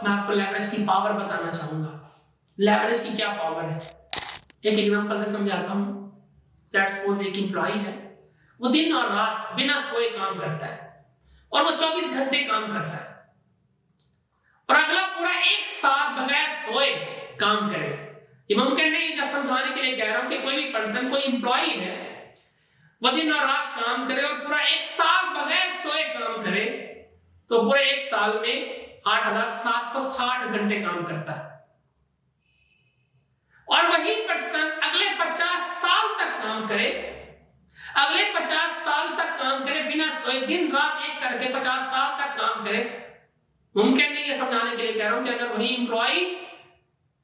मैं आपको लेवरेज की पावर बताना चाहूंगा। लेवरेज की क्या पावर है, एक एग्जांपल से समझाता हूं। लेट्स सपोज एक एम्प्लॉय है, वो दिन और रात बिना सोए काम करता है और वो 24 घंटे काम करता है और अगला पूरा 1 साल बगैर सोए काम करे। ये मुमकिन नहीं है। जब समझाने के लिए कह रहा हूं कि कोई भी पर्सन, कोई एम्प्लॉय है, वो दिन और रात काम करे और पूरा 1 साल बगैर सोए काम करे, तो पूरे 1 साल में 8760 घंटे काम करता है। और वही पर्सन अगले 50 साल तक काम करे, अगले 50 साल तक काम करे बिना सोए, दिन रात एक करके 50 साल तक काम करे। मुमकिन नहीं है, समझाने के लिए कह रहा हूं कि अगर वही एम्प्लॉय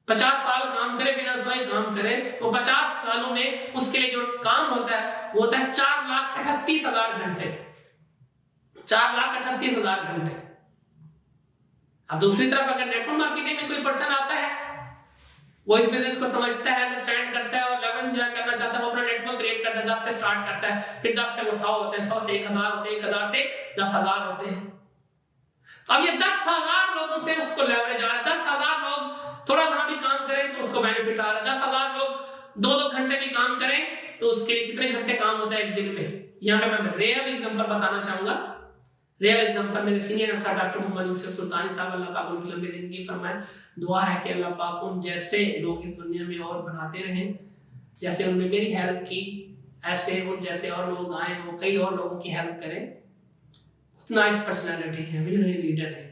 50 साल काम करे, बिना सोए काम करे, तो 50 सालों में उसके लिए जो काम होता है वो होता है 4,38,000 घंटे। 4,38,000 घंटे। अब दूसरी तरफ अगर नेटवर्क मार्केटिंग में कोई पर्सन आता है, वो इस बिजनेस को समझता है, अंडरस्टैंड करता है और लेवल एंजॉय करना चाहता है, वो अपना नेटवर्क क्रिएट करता है, 10 से स्टार्ट करता है, फिर 10 से वो 100 होते हैं, 100 से 1000 होते हैं, 1000 से 10,000 होते हैं। अब ये 10,000 लोगों से उसको लेवरेज आ रहा है। 10,000 लोग थोड़ा थोड़ा भी काम करें तो उसको बेनिफिट आ रहा है। 10,000 लोग 2-2 घंटे भी काम करें तो उसके लिए कितने घंटे काम होता है एक दिन में। यहाँ पे मैं रियल एग्जांपल बताना चाहूंगा। रियल एग्जांपल मेरे सीनियर अफसर डॉक्टर मोहम्मद यूसुफ सुल्तानी साहब, अल्लाह पाक उनकी लंबी जिंदगी फरमाए। दुआ है कि अल्लाह पाक उन जैसे लोग इस दुनिया में और बनाते रहें, जैसे उन्होंने मेरी हेल्प की, ऐसे उन जैसे और लोग आए, वो कई और लोगों की हेल्प करें। नाइस पर्सनालिटी है, विजनरी लीडर है।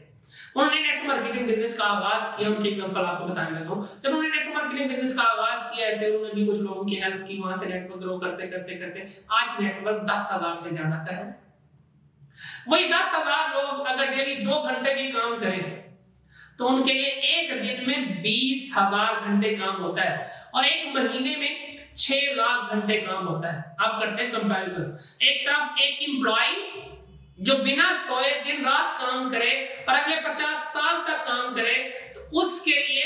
उन्होंने नेटवर्क मार्केटिंग बिजनेस का आगाज किया। उनके एग्जांपल आपको बताने लगा हूं। जब उन्होंने नेटवर्क मार्केटिंग बिजनेस का आगाज किया, ऐसे उन्होंने भी कुछ लोगों की हेल्प की, वहां से नेटवर्क ग्रो करते करते करते आज नेटवर्क 10,000 से ज्यादा का है। वही 10,000 लोग अगर डेली 2 घंटे भी काम करें तो उनके लिए एक दिन में 20,000 घंटे काम होता है और एक महीने में 6 लाख घंटे काम होता है। आप करते हैं कंपैरिजन। एक तरफ एक एम्प्लॉय जो बिना सोए दिन रात काम करे और अगले 50 साल तक काम करे, तो उसके लिए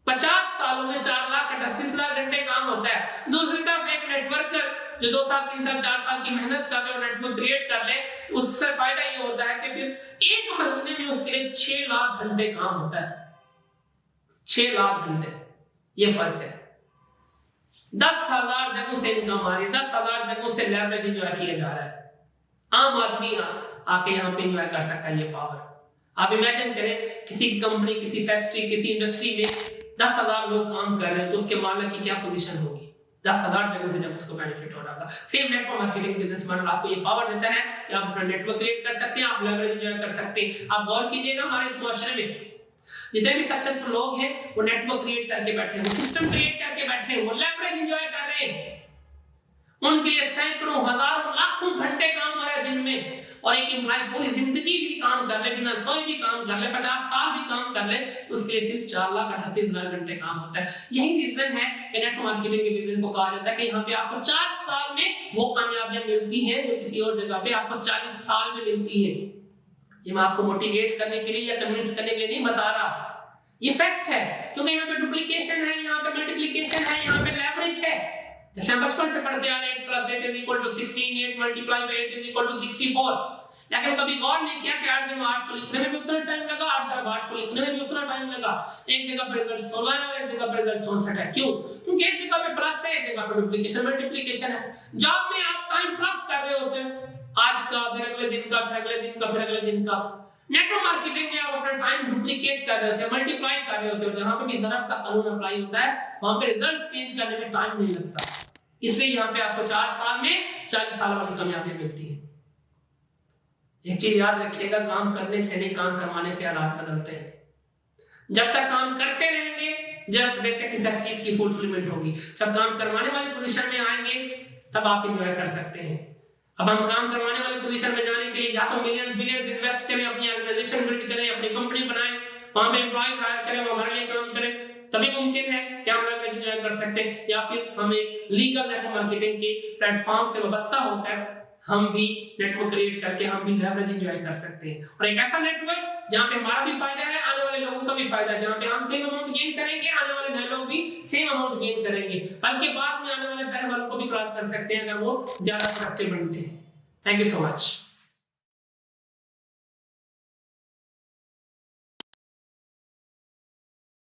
50 सालों में 4,38,000 घंटे काम होता है। दूसरी तरफ एक नेटवर्कर जो 2 साल 3 साल 4 साल की मेहनत कर ले और नेटवर्क क्रिएट कर ले, तो उससे फायदा ये होता है कि फिर एक महीने में उसके लिए 6 लाख घंटे काम होता है। 6 लाख घंटे, ये फर्क है। 10,000 जगहों से इनकम आ रही है, 10,000 जगहों से लेवरेज एंजॉय किया जा रहा है। आम आदमी आके यहाँ पे एंजॉय कर सकता है ये पावर। आप इमेजिन करें, किसी कंपनी, किसी फैक्ट्री, किसी इंडस्ट्री में 10,000 लोग काम कर रहे हैं तो उसके मालिक की क्या पोजीशन होगी। 10,000 जगहों से जब उसको बेनिफिट हो रहा है। Same network marketing business model आपको ये पावर देता है कि आप अपना नेटवर्क क्रिएट कर सकते हैं, आप लेवरेज एंजॉय कर सकते हैं। आप गौर कीजिएगा, हमारे इस मुआशरे में जितने भी सक्सेसफुल लोग हैं वो नेटवर्क क्रिएट करके बैठे हैं, वो सिस्टम क्रिएट करके बैठे हैं, वो लेवरेज एंजॉय कर रहे हैं। उनके लिए सैकड़ों, हजारों, लाखों घंटे काम हो रहा है दिन में। और एक एम्प्लॉय पूरी जिंदगी भी काम कर ले, बिना सोए भी काम कर ले, 50 साल भी काम कर ले, तो उसके लिए सिर्फ 4,38,000 घंटे काम होता है। यही रीजन है कि नेटवर्क मार्केटिंग के बिजनेस को कहा जाता है कि यहाँ पे आपको 4 साल में वो कामयाबियां मिलती हैं जो किसी और जगह पे आपको 40 साल में मिलती है। ये मैं आपको मोटिवेट करने के लिए या कन्विंस करने के लिए नहीं बता रहा, ये फैक्ट है। क्योंकि यहाँ पे डुप्लीकेशन है, यहाँ पे मल्टीप्लिकेशन है, यहाँ पे लेवरेज है। जैसे हम बचपन से पढ़ते आ रहे हैं 8 + 8 = 16, 8 × 8 = 64। लेकिन कभी गौर नहीं किया कि 8 जमा 8 को लिखने में भी उतना टाइम लगा, 8 × 8 को लिखने में भी उतना टाइम लगा। एक जगह पर रिजल्ट 16 है और एक जगह पर रिजल्ट 64 है। क्यों? क्योंकि एक जगह पे प्लस है, एक जगह पे डुप्लीकेशन मल्टीप्लिकेशन है। जॉब में आप टाइम प्लस कर रहे होते हैं, आज का, फिर अगले दिन का, फिर अगले दिन का, फिर अगले दिन का। नेटवर्क मार्केटिंग में आप अपना टाइम डुप्लीकेट कर रहे होते हैं, मल्टीप्लाई कर रहे होते हैं। जहां पे भी ज़रब का कानून अप्लाई होता है वहां पे रिजल्ट्स चेंज करने में टाइम नहीं लगता। इसलिए यहाँ पे आपको 4 साल में 40 साल वाली कामयाबी मिलती है। एक चीज याद रखिएगा, काम करने से नहीं, काम करवाने से हालात बदलते हैं। जब तक काम करते रहेंगे जस्ट बेसिक नेसेसिटीज की फुलफिलमेंट होगी। जब काम करवाने वाली पोजीशन में आएंगे तब आप एंजॉय कर सकते हैं। अब हम काम करवाने वाली पोजीशन में जाने के लिए या तो मिलियंस बिलियंस इन्वेस्ट करें, अपनी ऑर्गेनाइजेशन बिल्ड करें, अपनी कंपनी बनाएं, वहां पे एम्प्लॉइज हायर करें, वो हमारे लिए काम करें, तभी मुमकिन है कि हम लेवरेज एंजॉय कर सकते हैं। या फिर हम एक लीगल नेटवर्क मार्केटिंग के प्लेटफॉर्म से वाबस्ता होकर हम भी नेटवर्क क्रिएट करके हम भी लेवरेज एंजॉय कर सकते हैं। और एक ऐसा नेटवर्क जहां पे हमारा भी फायदा है, आने वाले लोगों का भी फायदा है, जहां पे हम सेम अमाउंट गेन करेंगे, आने वाले नए लोग भी सेम अमाउंट गेन करेंगे, बल्कि बाद में आने वाले पहले वालों को भी क्रॉस कर सकते हैं अगर वो ज्यादा प्रोडक्टिव बनते हैं। Thank you so much.